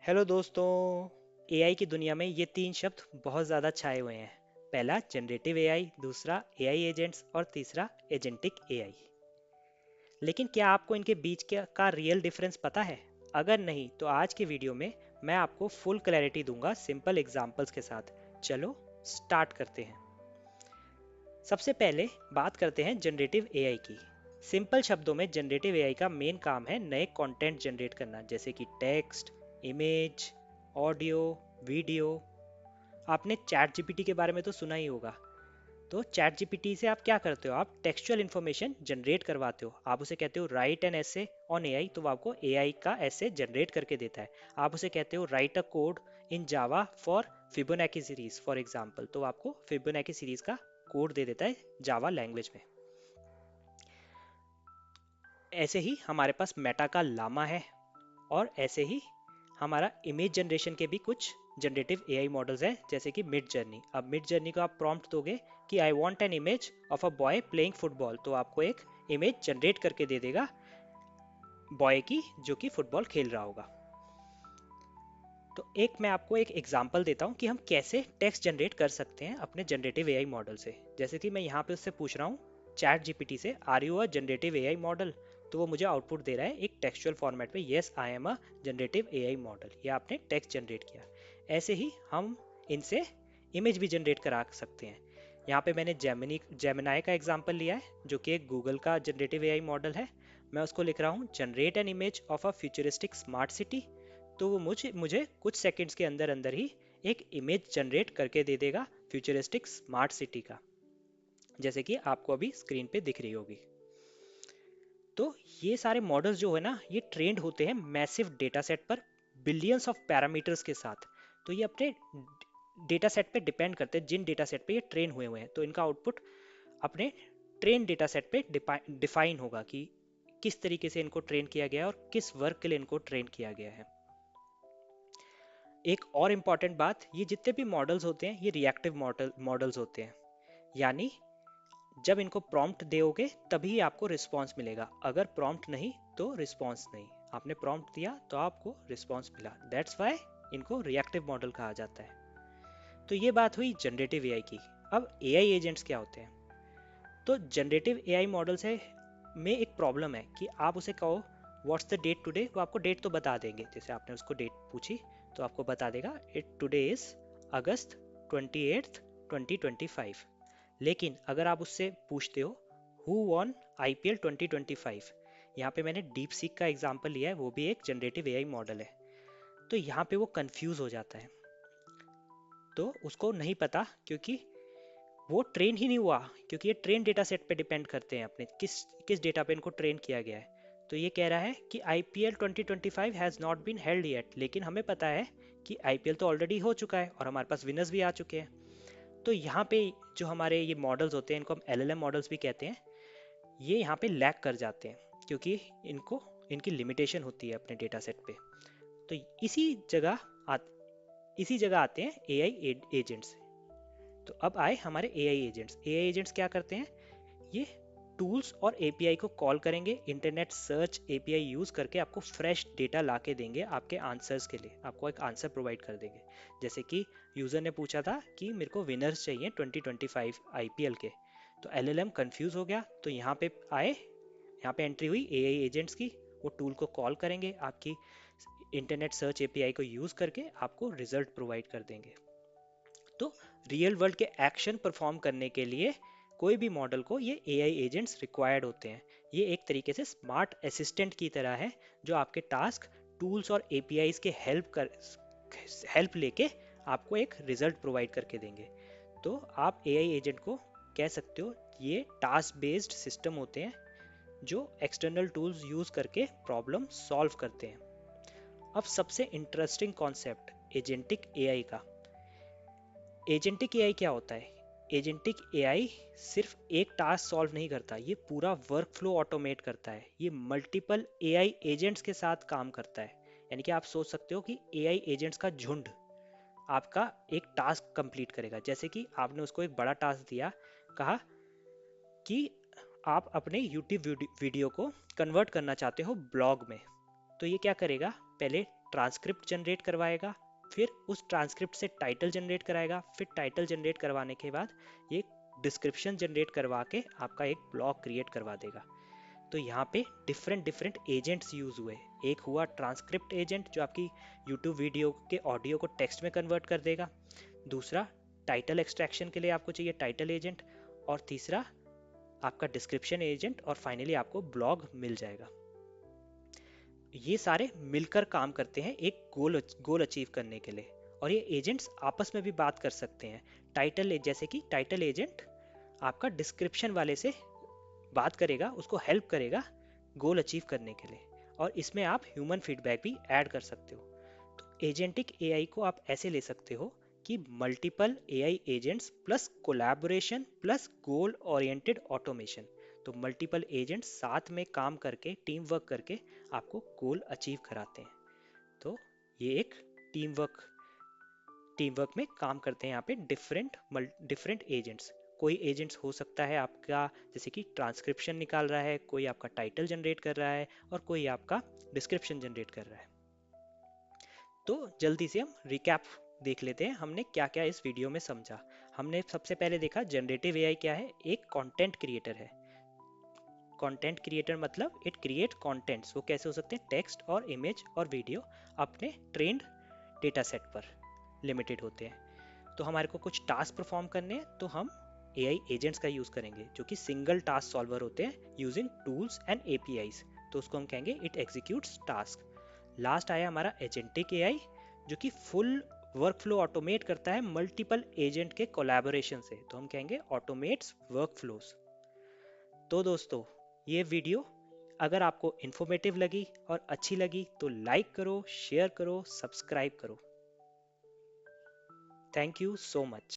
Hello दोस्तों। AI की दुनिया में ये तीन शब्द बहुत ज़्यादा छाए हुए हैं। पहला जनरेटिव एआई, दूसरा एआई एजेंट्स और तीसरा एजेंटिक एआई। लेकिन क्या आपको इनके बीच का रियल डिफरेंस पता है? अगर नहीं तो आज के वीडियो में मैं आपको फुल क्लैरिटी दूंगा सिंपल एग्जांपल्स के साथ। चलो स्टार्ट करते हैं। सबसे पहले बात करते हैं जनरेटिव एआई की। सिंपल शब्दों में जनरेटिव एआई का मेन काम है नए कंटेंट जनरेट करना, जैसे कि टेक्स्ट, इमेज, ऑडियो, वीडियो। आपने चैट जीपीटी के बारे में तो सुना ही होगा। तो चैट जीपीटी से आप क्या करते हो? आप टेक्सचुअल इन्फॉर्मेशन जनरेट करवाते हो। आप उसे कहते हो right an essay on AI, तो वो आपको एआई का ऐसे जनरेट करके देता है। आप उसे कहते हो right a code in Java for Fibonacci series for example, तो वो आपको फिबोनाची सीरीज का कोड दे देता है जावा लैंग्वेज में। ऐसे ही हमारे पास मेटा का लामा है, और ऐसे ही हमारा इमेज जनरेशन के भी कुछ जनरेटिव एआई मॉडल्स हैं, जैसे कि मिड जर्नी। अब मिड जर्नी को आप प्रॉम्प्ट दोगे कि I want an image of a boy playing football, तो आपको एक इमेज जनरेट करके दे देगा बॉय की, जो कि फुटबॉल खेल रहा होगा। तो एक मैं आपको एक एग्जांपल देता हूँ कि हम कैसे टेक्स्ट जनरेट कर सकते हैं अपने जनरेटिव एआई मॉडल से। जैसे कि मैं यहाँ पे उससे पूछ रहा हूँ चैट जीपीटी से, are you a generative AI model? तो वो मुझे आउटपुट दे रहा है एक टेक्सचुअल फॉर्मेट में, yes I am a generative AI model. ये आपने टेक्स्ट जनरेट किया। ऐसे ही हम इनसे इमेज भी जनरेट करा सकते हैं। यहाँ पे मैंने जेमिनाई का एग्जांपल लिया है, जो कि एक गूगल का जनरेटिव एआई मॉडल है। मैं उसको लिख रहा हूँ generate an image of a futuristic smart city, तो वो मुझे मुझे कुछ सेकंड्स के अंदर अंदर ही एक इमेज जनरेट करके दे देगा फ्यूचरिस्टिक स्मार्ट सिटी का, जैसे कि आपको अभी स्क्रीन पे दिख रही होगी। तो ये सारे मॉडल्स जो है ना, ये ट्रेंड होते हैं मैसिव डेटा सेट पर, बिलियंस ऑफ पैरामीटर्स के साथ। तो ये अपने डेटा सेट पे डिपेंड करते हैं, जिन डेटा सेट पे ये ट्रेन हुए हुए हैं, तो इनका आउटपुट अपने ट्रेन डेटा सेट पे डिफाइन होगा कि किस तरीके से इनको ट्रेन किया गया है और किस वर्क के लिए इनको ट्रेन किया गया है। एक और इम्पॉर्टेंट बात, ये जितने भी मॉडल्स होते हैं ये रिएक्टिव मॉडल्स होते हैं। यानी जब इनको प्रॉम्प्ट दोगे तभी आपको रिस्पॉन्स मिलेगा, अगर प्रॉम्प्ट नहीं तो रिस्पॉन्स नहीं। आपने प्रॉम्प्ट दिया तो आपको रिस्पॉन्स मिला, दैट्स वाई इनको रिएक्टिव मॉडल कहा जाता है। तो ये बात हुई जनरेटिव एआई की। अब एआई एजेंट्स क्या होते हैं? तो जनरेटिव एआई मॉडल्स है में एक प्रॉब्लम है कि आप उसे कहो व्हाट्स द डेट टुडे, वो आपको डेट तो बता देंगे। जैसे आपने उसको डेट पूछी तो आपको बता देगा it today is August 28th 2025। लेकिन अगर आप उससे पूछते हो हु वॉन आईपीएल 2025, यहाँ पे मैंने डीप सीक का एग्जांपल लिया है, वो भी एक जनरेटिव एआई मॉडल है। तो यहाँ पे वो कंफ्यूज हो जाता है, तो उसको नहीं पता, क्योंकि वो ट्रेन ही नहीं हुआ। क्योंकि ये ट्रेन डेटा सेट पे डिपेंड करते हैं, अपने किस किस डेटा पे इनको ट्रेन किया गया है। तो ये कह रहा है कि IPL 2025 has not been held yet, लेकिन हमें पता है कि आईपीएल तो ऑलरेडी हो चुका है और हमारे पास विनर्स भी आ चुके हैं। तो यहाँ पे जो हमारे ये मॉडल्स होते हैं, इनको हम एलएलएम मॉडल्स भी कहते हैं, ये यहाँ पे लैग कर जाते हैं, क्योंकि इनको इनकी लिमिटेशन होती है अपने डेटा सेट पे। तो आ, इसी जगह आते हैं एआई एजेंट्स। तो अब आए हमारे एआई एजेंट्स। एआई एजेंट्स क्या करते हैं? ये टूल्स और एपीआई को कॉल करेंगे, इंटरनेट सर्च एपीआई यूज करके आपको फ्रेश डेटा ला के देंगे आपके आंसर्स के लिए, आपको एक आंसर प्रोवाइड कर देंगे। जैसे कि यूजर ने पूछा था कि मेरे को विनर्स चाहिए 2025 आईपीएल के, तो एलएलएम कंफ्यूज हो गया, तो यहाँ पे आए, यहाँ पे एंट्री हुई एआई एजेंट्स की। वो टूल को कॉल करेंगे, आपकी इंटरनेट सर्च एपीआई को यूज करके आपको रिजल्ट प्रोवाइड कर देंगे। तो रियल वर्ल्ड के एक्शन परफॉर्म करने के लिए कोई भी मॉडल को ये एआई एजेंट्स रिक्वायर्ड होते हैं। ये एक तरीके से स्मार्ट असिस्टेंट की तरह है, जो आपके टास्क, टूल्स और एपीआईज के हेल्प लेके आपको एक रिजल्ट प्रोवाइड करके देंगे। तो आप एआई एजेंट को कह सकते हो ये टास्क बेस्ड सिस्टम होते हैं, जो एक्सटर्नल टूल्स यूज करके प्रॉब्लम सॉल्व करते हैं। अब सबसे इंटरेस्टिंग कॉन्सेप्ट एजेंटिक एआई का। एजेंटिक एआई क्या होता है? एजेंटिक एआई सिर्फ एक टास्क सॉल्व नहीं करता, ये पूरा वर्क फ्लो ऑटोमेट करता है। ये मल्टीपल एआई एजेंट्स के साथ काम करता है। यानी कि आप सोच सकते हो कि एआई एजेंट्स का झुंड आपका एक टास्क कंप्लीट करेगा। जैसे कि आपने उसको एक बड़ा टास्क दिया, कहा कि आप अपने यूट्यूब वीडियो को कन्वर्ट करना चाहते हो ब्लॉग में, तो ये क्या करेगा? पहले ट्रांसक्रिप्ट जनरेट करवाएगा, फिर उस ट्रांसक्रिप्ट से टाइटल जनरेट कराएगा, फिर टाइटल जनरेट करवाने के बाद ये डिस्क्रिप्शन जनरेट करवा के आपका एक ब्लॉग क्रिएट करवा देगा। तो यहाँ पे डिफरेंट डिफरेंट एजेंट्स यूज हुए। एक हुआ ट्रांसक्रिप्ट एजेंट जो आपकी यूट्यूब वीडियो के ऑडियो को टेक्स्ट में कन्वर्ट कर देगा, दूसरा टाइटल एक्सट्रैक्शन के लिए आपको चाहिए टाइटल एजेंट, और तीसरा आपका डिस्क्रिप्शन एजेंट, और फाइनली आपको ब्लॉग मिल जाएगा। ये सारे मिलकर काम करते हैं एक गोल अचीव करने के लिए, और ये एजेंट्स आपस में भी बात कर सकते हैं। टाइटल जैसे कि टाइटल एजेंट आपका डिस्क्रिप्शन वाले से बात करेगा, उसको हेल्प करेगा गोल अचीव करने के लिए, और इसमें आप ह्यूमन फीडबैक भी ऐड कर सकते हो। तो एजेंटिक एआई को आप ऐसे ले सकते हो कि multiple AI agents plus collaboration plus goal oriented automation. तो मल्टीपल एजेंट्स साथ में काम करके टीम वर्क करके आपको गोल अचीव कराते हैं। तो ये एक टीम वर्क में काम करते हैं यहाँ पे डिफरेंट एजेंट्स। कोई एजेंट्स हो सकता है आपका जैसे कि ट्रांसक्रिप्शन निकाल रहा है, कोई आपका टाइटल जनरेट कर रहा है, और कोई आपका डिस्क्रिप्शन जनरेट कर रहा है। तो जल्दी से हम रिकैप देख लेते हैं हमने क्या क्या इस वीडियो में समझा। हमने सबसे पहले देखा जनरेटिव एआई क्या है, एक कंटेंट क्रिएटर है। कंटेंट क्रिएटर मतलब इट क्रिएट कंटेंट्स। वो कैसे हो सकते हैं, टेक्स्ट और इमेज और वीडियो अपने ट्रेंड डेटा सेट पर लिमिटेड होते हैं। तो हमारे को कुछ टास्क परफॉर्म करने हैं तो हम एआई एजेंट्स का यूज करेंगे जो कि सिंगल टास्क सॉल्वर होते हैं यूजिंग टूल्स एंड एपीआईज। तो उसको हम कहेंगे इट एग्जीक्यूट्स टास्क। लास्ट आया हमारा एजेंटिक एआई जो कि फुल वर्क फ्लो ऑटोमेट करता है मल्टीपल एजेंट के कोलैबोरेशन से। तो हम कहेंगे ऑटोमेट्स वर्क फ्लोज। तो दोस्तों, ये वीडियो अगर आपको इन्फॉर्मेटिव लगी और अच्छी लगी तो लाइक करो, शेयर करो, सब्सक्राइब करो। Thank you so much.